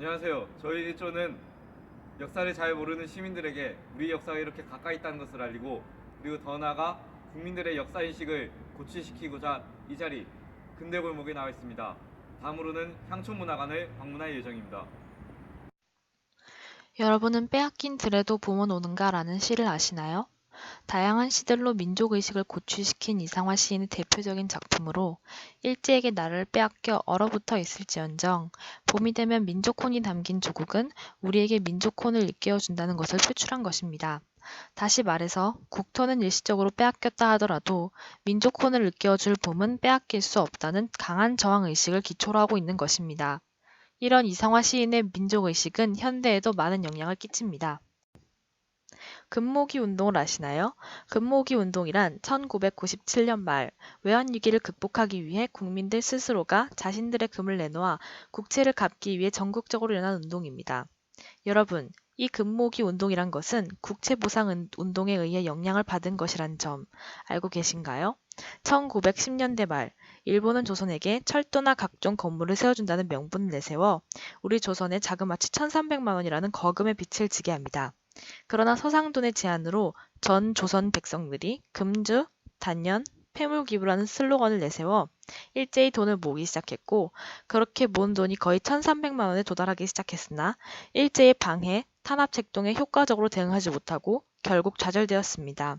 안녕하세요. 저희 일조는 역사를 잘 모르는 시민들에게 우리 역사가 이렇게 가까이 있다는 것을 알리고, 그리고 더 나아가 국민들의 역사인식을 고취시키고자 이 자리 근대골목에 나와 있습니다. 다음으로는 향촌문화관을 방문할 예정입니다. 여러분은 빼앗긴 들에도 봄은 오는가라는 시를 아시나요? 다양한 시들로 민족의식을 고취시킨 이상화 시인의 대표적인 작품으로 일제에게 나라를 빼앗겨 얼어붙어 있을지언정 봄이 되면 민족혼이 담긴 조국은 우리에게 민족혼을 일깨워준다는 것을 표출한 것입니다. 다시 말해서 국토는 일시적으로 빼앗겼다 하더라도 민족혼을 일깨워줄 봄은 빼앗길 수 없다는 강한 저항의식을 기초로 하고 있는 것입니다. 이런 이상화 시인의 민족의식은 현대에도 많은 영향을 끼칩니다. 금모기 운동을 아시나요? 금모기 운동이란 1997년 말 외환위기를 극복하기 위해 국민들 스스로가 자신들의 금을 내놓아 국채를 갚기 위해 전국적으로 일어난 운동입니다. 여러분, 이 금모기 운동이란 것은 국채보상 운동에 의해 영향을 받은 것이란 점 알고 계신가요? 1910년대 말 일본은 조선에게 철도나 각종 건물을 세워준다는 명분을 내세워 우리 조선에 자그마치 1300만 원이라는 거금의 빚을 지게 합니다. 그러나 서상돈의 제안으로 전 조선 백성들이 금주, 단연, 폐물기부라는 슬로건을 내세워 일제히 돈을 모으기 시작했고, 그렇게 모은 돈이 거의 1300만 원에 도달하기 시작했으나 일제의 방해, 탄압책동에 효과적으로 대응하지 못하고 결국 좌절되었습니다.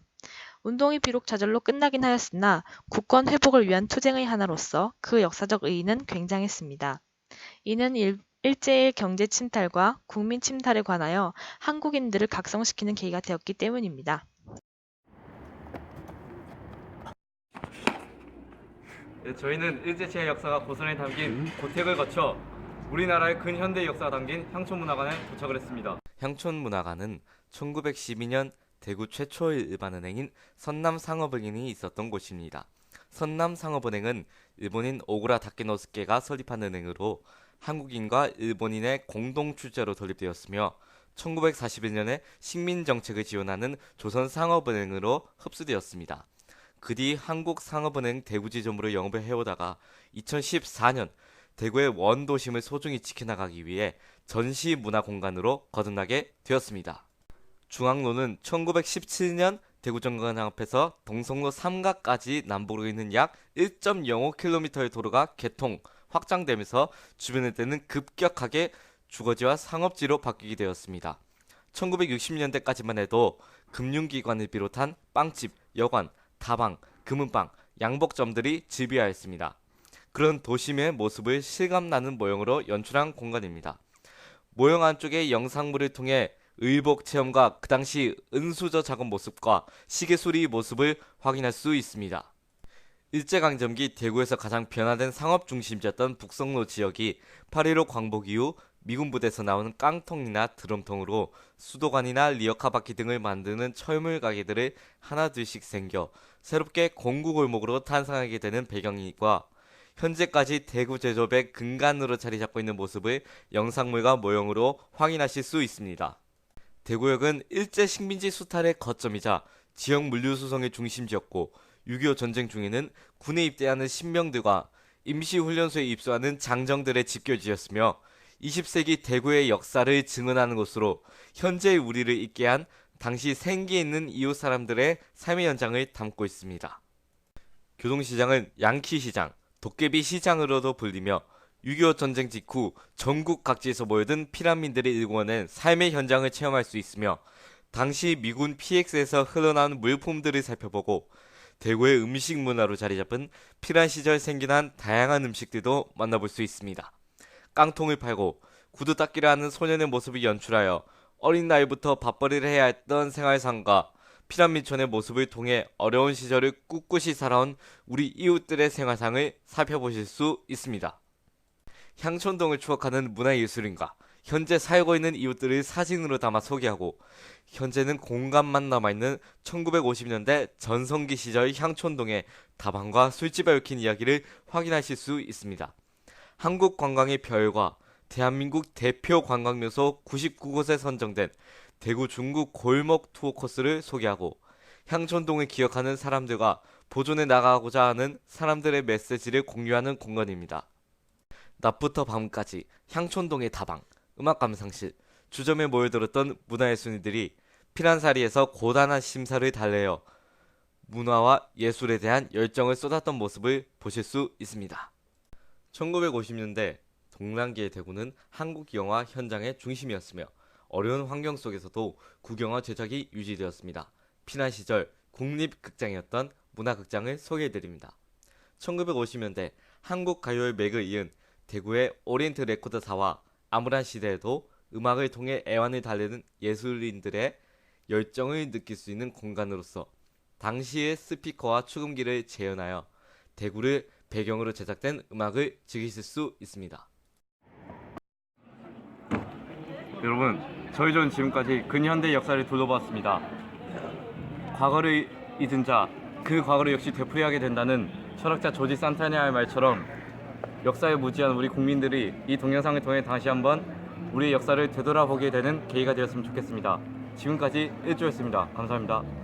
운동이 비록 좌절로 끝나긴 하였으나 국권 회복을 위한 투쟁의 하나로서 그 역사적 의의는 굉장했습니다. 이는 일제의 경제 침탈과 국민 침탈에 관하여 한국인들을 각성시키는 계기가 되었기 때문입니다. 네, 저희는 일제치의 역사가 고스란히 담긴 고택을 거쳐 우리나라의 근현대 역사가 담긴 향촌문화관에 도착을 했습니다. 향촌문화관은 1912년 대구 최초의 일반은행인 선남상업은행이 있었던 곳입니다. 선남상업은행은 일본인 오구라 다케노스케가 설립한 은행으로 한국인과 일본인의 공동 출자로 설립되었으며 1941년에 식민정책을 지원하는 조선상업은행으로 흡수되었습니다. 그 뒤 한국상업은행 대구지점으로 영업을 해오다가 2014년 대구의 원도심을 소중히 지켜나가기 위해 전시문화공간으로 거듭나게 되었습니다. 중앙로는 1917년 대구정관 앞에서 동성로 3가까지 남북으로 있는 약 1.05km의 도로가 개통, 확장되면서 주변 일대는 급격하게 주거지와 상업지로 바뀌게 되었습니다. 1960년대까지만 해도 금융기관을 비롯한 빵집, 여관, 다방, 금은방, 양복점들이 즐비하였습니다. 그런 도심의 모습을 실감나는 모형으로 연출한 공간입니다. 모형 안쪽의 영상물을 통해 의복 체험과 그 당시 은수저 작업 모습과 시계수리 모습을 확인할 수 있습니다. 일제강점기 대구에서 가장 변화된 상업 중심지였던 북성로 지역이 8.15 광복 이후 미군 부대에서 나오는 깡통이나 드럼통으로 수도관이나 리어카 바퀴 등을 만드는 철물 가게들을 하나둘씩 생겨 새롭게 공구골목으로 탄생하게 되는 배경과 현재까지 대구 제조업의 근간으로 자리 잡고 있는 모습을 영상물과 모형으로 확인하실 수 있습니다. 대구역은 일제 식민지 수탈의 거점이자 지역 물류 수송의 중심지였고 6.25 전쟁 중에는 군에 입대하는 신병들과 임시훈련소에 입소하는 장정들의 집결지였으며 20세기 대구의 역사를 증언하는 곳으로 현재의 우리를 있게 한 당시 생기 있는 이웃 사람들의 삶의 현장을 담고 있습니다. 교동시장은 양키시장, 도깨비 시장으로도 불리며 6.25 전쟁 직후 전국 각지에서 모여든 피난민들이 일궈낸 삶의 현장을 체험할 수 있으며 당시 미군 PX에서 흘러나온 물품들을 살펴보고 대구의 음식 문화로 자리 잡은 피난 시절 생겨난 다양한 음식들도 만나볼 수 있습니다. 깡통을 팔고 구두 닦기를 하는 소년의 모습을 연출하여 어린 나이부터 밥벌이를 해야 했던 생활상과 피난민촌의 모습을 통해 어려운 시절을 꿋꿋이 살아온 우리 이웃들의 생활상을 살펴보실 수 있습니다. 향촌동을 추억하는 문화예술인가, 현재 살고 있는 이웃들을 사진으로 담아 소개하고 현재는 공간만 남아있는 1950년대 전성기 시절 향촌동의 다방과 술집에 얽힌 이야기를 확인하실 수 있습니다. 한국 관광의 별과 대한민국 대표 관광명소 99곳에 선정된 대구 중구 골목 투어 코스를 소개하고 향촌동을 기억하는 사람들과 보존해 나가고자 하는 사람들의 메시지를 공유하는 공간입니다. 낮부터 밤까지 향촌동의 다방, 음악 감상실, 주점에 모여들었던 문화예술인들이 피란사리에서 고단한 심사를 달래어 문화와 예술에 대한 열정을 쏟았던 모습을 보실 수 있습니다. 1950년대 동남기의 대구는 한국 영화 현장의 중심이었으며 어려운 환경 속에서도 국영화 제작이 유지되었습니다. 피난 시절 국립극장이었던 문화극장을 소개해드립니다. 1950년대 한국 가요의 맥을 이은 대구의 오리엔트 레코드사와 암울한 시대에도 음악을 통해 애환을 달래는 예술인들의 열정을 느낄 수 있는 공간으로서 당시의 스피커와 축음기를 재현하여 대구를 배경으로 제작된 음악을 즐기실 수 있습니다. 여러분, 저희는 지금까지 근현대 역사를 둘러봤습니다. 과거를 잊은 자, 그 과거를 역시 되풀이하게 된다는 철학자 조지 산타니아의 말처럼 역사에 무지한 우리 국민들이 이 동영상을 통해 다시 한번 우리의 역사를 되돌아보게 되는 계기가 되었으면 좋겠습니다. 지금까지 일조였습니다. 감사합니다.